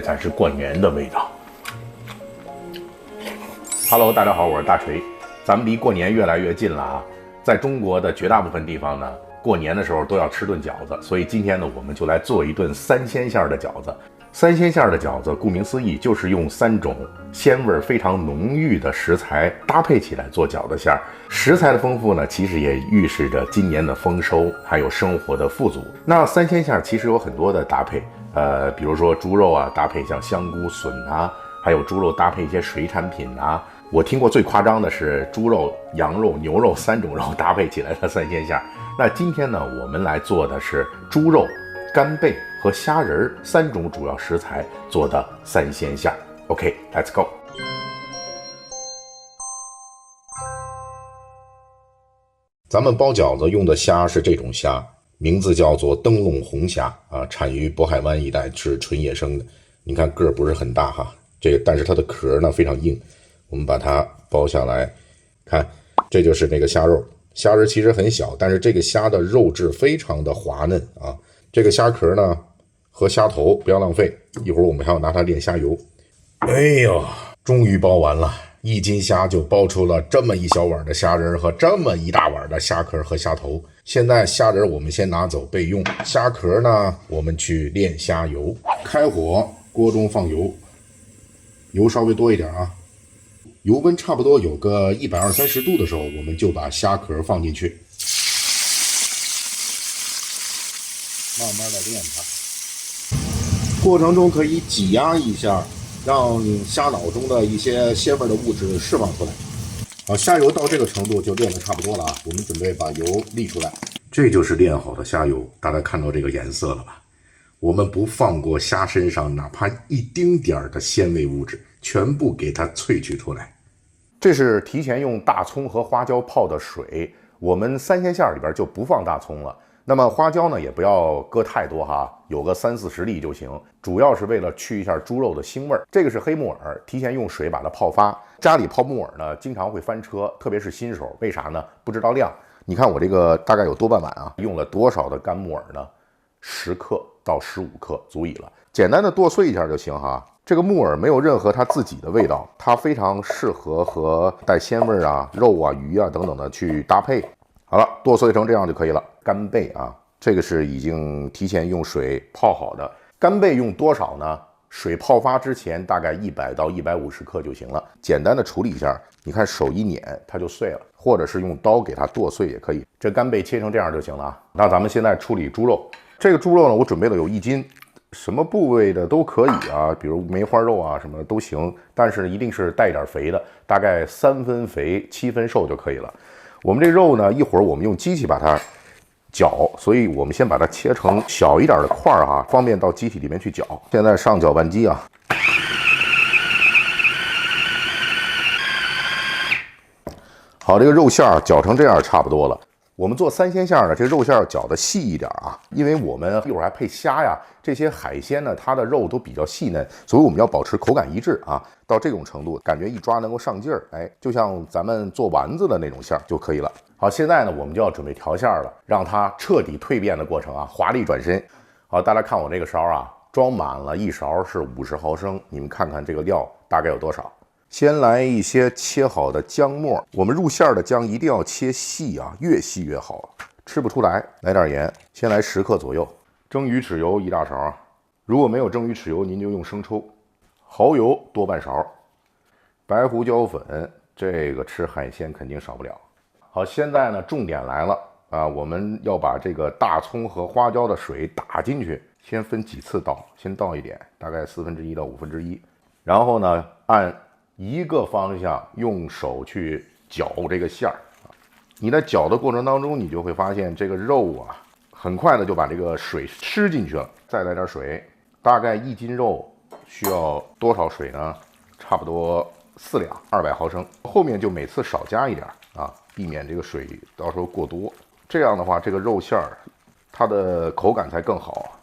才是过年的味道。Hello， 大家好，我是大锤。咱们离过年越来越近了啊！在中国的绝大部分地方呢，过年的时候都要吃顿饺子，所以今天呢，我们就来做一顿三鲜馅的饺子。三鲜馅的饺子，顾名思义，就是用3种鲜味非常浓郁的食材搭配起来做饺子馅儿。食材的丰富呢，其实也预示着今年的丰收，还有生活的富足。那三鲜馅其实有很多的搭配，比如说猪肉啊，搭配像香菇、笋啊，还有猪肉搭配一些水产品啊。我听过最夸张的是猪肉、羊肉、牛肉3种肉搭配起来的三鲜馅。那今天呢，我们来做的是猪肉、干贝和虾仁3种主要食材做的三鲜馅。OK，let's go。咱们包饺子用的虾是这种虾，名字叫做灯笼红虾啊，产于渤海湾一带，是纯野生的。你看个儿不是很大哈，但是它的壳呢非常硬。我们把它剥下来，看，这就是那个虾肉。虾仁其实很小，但是这个虾的肉质非常的滑嫩啊。这个虾壳呢和虾头不要浪费，一会儿我们还要拿它炼虾油。哎呦，终于剥完了，1斤虾就剥出了这么一小碗的虾仁和这么一大碗的虾壳和虾头。现在虾仁我们先拿走备用，虾壳呢我们去炼虾油。开火，锅中放油，油稍微多一点啊。油温差不多有个120-130度的时候，我们就把虾壳放进去，慢慢的炼它。过程中可以挤压一下，让虾脑中的一些鲜味的物质释放出来。好，虾油到这个程度就炼的差不多了啊，我们准备把油沥出来。这就是炼好的虾油，大家看到这个颜色了吧？我们不放过虾身上哪怕一丁点儿的鲜味物质，全部给它萃取出来。这是提前用大葱和花椒泡的水，我们三鲜馅里边就不放大葱了。那么花椒呢，也不要搁太多哈，有个30-40粒就行。主要是为了去一下猪肉的腥味儿。这个是黑木耳，提前用水把它泡发。家里泡木耳呢，经常会翻车，特别是新手，为啥呢？不知道量。你看我这个大概有多半碗啊，用了多少的干木耳呢？10克到15克足矣了，简单的剁碎一下就行哈。这个木耳没有任何它自己的味道，它非常适合和带鲜味啊、肉啊、鱼啊等等的去搭配。好了，剁碎成这样就可以了。干贝啊，这个是已经提前用水泡好的。干贝用多少呢？水泡发之前大概100到150克就行了。简单的处理一下，你看手一捻它就碎了，或者是用刀给它剁碎也可以。这干贝切成这样就行了啊。那咱们现在处理猪肉。这个猪肉呢，我准备了有1斤，什么部位的都可以啊，比如梅花肉啊什么的都行，但是一定是带点肥的，大概3分肥7分瘦就可以了。我们这肉呢，一会儿我们用机器把它搅，所以我们先把它切成小一点的块儿哈，方便到机器里面去搅。现在上搅拌机啊，好，这个肉馅儿搅成这样差不多了。我们做三鲜馅呢，这个肉馅要搅得细一点啊，因为我们一会儿还配虾呀，这些海鲜呢，它的肉都比较细嫩，所以我们要保持口感一致啊，到这种程度，感觉一抓能够上劲儿，哎，就像咱们做丸子的那种馅儿就可以了。好，现在呢，我们就要准备调馅了，让它彻底蜕变的过程啊，华丽转身。好，大家看我这个勺啊，装满了1勺是50毫升，你们看看这个料大概有多少？先来一些切好的姜末，我们入馅的姜一定要切细啊，越细越好，吃不出来。来点盐，先来10克左右。蒸鱼豉油1大勺啊，如果没有蒸鱼豉油，您就用生抽。蚝油多半勺，白胡椒粉，这个吃海鲜肯定少不了。好，现在呢，重点来了啊，我们要把这个大葱和花椒的水打进去，先分几次倒，先倒一点，大概1/4到1/5，然后呢，按一个方向用手去搅这个馅儿啊，你在搅的过程当中，你就会发现这个肉啊，很快的就把这个水吃进去了。再来点水，大概1斤肉需要多少水呢？差不多4两，200毫升。后面就每次少加一点啊，避免这个水到时候过多。这样的话，这个肉馅儿它的口感才更好。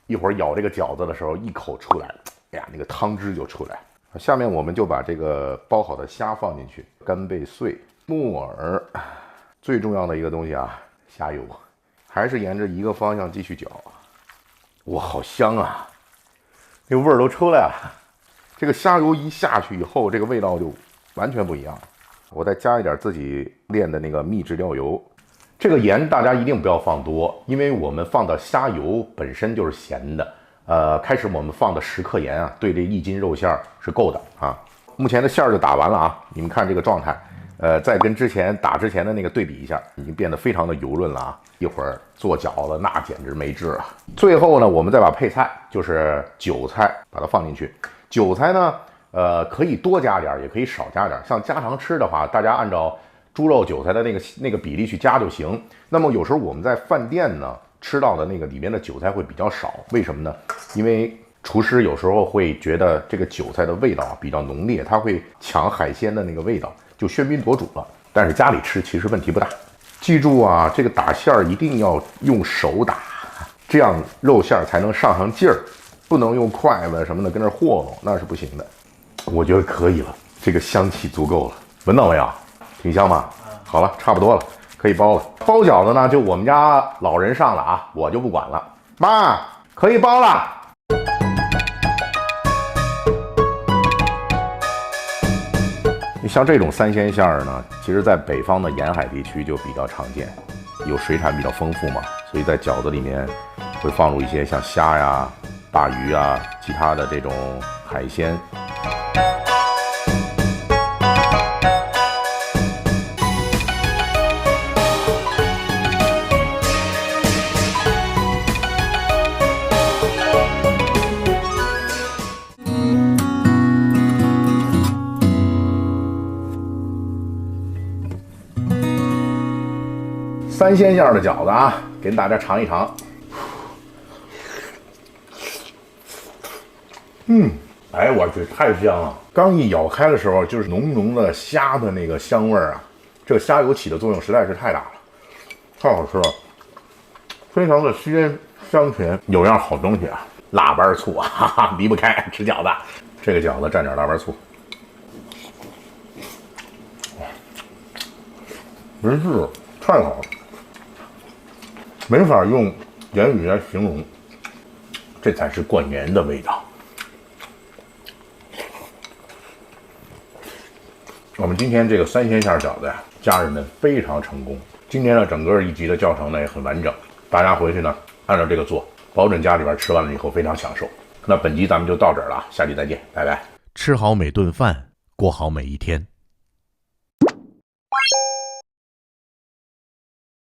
一会儿舀这个饺子的时候，一口出来，哎呀，那个汤汁就出来。下面我们就把这个包好的虾放进去，干贝碎、木耳，最重要的一个东西啊，虾油，还是沿着一个方向继续搅。哇，好香啊！这个味儿都出来了。这个虾油一下去以后，这个味道就完全不一样了。我再加一点自己炼的那个秘制料油。这个盐大家一定不要放多，因为我们放的虾油本身就是咸的。开始我们放的10克盐啊，对这1斤肉馅是够的啊。目前的馅儿就打完了啊，你们看这个状态，再跟打之前的那个对比一下，已经变得非常的油润了啊。一会儿做饺子那简直没治啊。最后呢，我们再把配菜，就是韭菜，把它放进去。韭菜呢，可以多加点，也可以少加点。像家常吃的话，大家按照猪肉韭菜的那个比例去加就行。那么有时候我们在饭店呢吃到的那个里面的韭菜会比较少，为什么呢？因为厨师有时候会觉得这个韭菜的味道比较浓烈，它会抢海鲜的那个味道，就喧宾夺主了。但是家里吃其实问题不大。记住啊，这个打馅儿一定要用手打，这样肉馅儿才能上劲儿，不能用筷子什么的跟那和弄，那是不行的。我觉得可以了，这个香气足够了，闻到没有？挺香吧？好了，差不多了，可以包了。包饺子呢，就我们家老人上了啊，我就不管了。妈，可以包了。像这种3鲜馅儿呢，其实在北方的沿海地区就比较常见，有水产比较丰富嘛，所以在饺子里面会放入一些像虾呀、大鱼啊、其他的这种海鲜。3鲜馅的饺子啊，给大家尝一尝。哎，我去，太香了！刚一咬开的时候，就是浓浓的虾的那个香味儿啊，这个虾油起的作用实在是太大了，太好吃了，非常的鲜香甜。有样好东西啊，腊八醋啊，哈哈，离不开吃饺子。这个饺子蘸点腊八醋，真是太好了。没法用言语来形容，这才是过年的味道。我们今天这个3鲜馅饺子呀，家人们非常成功。今天呢，整个1集的教程呢也很完整，大家回去呢按照这个做，保准家里边吃完了以后非常享受。那本集咱们就到这儿了，下集再见，拜拜。吃好每顿饭，过好每一天。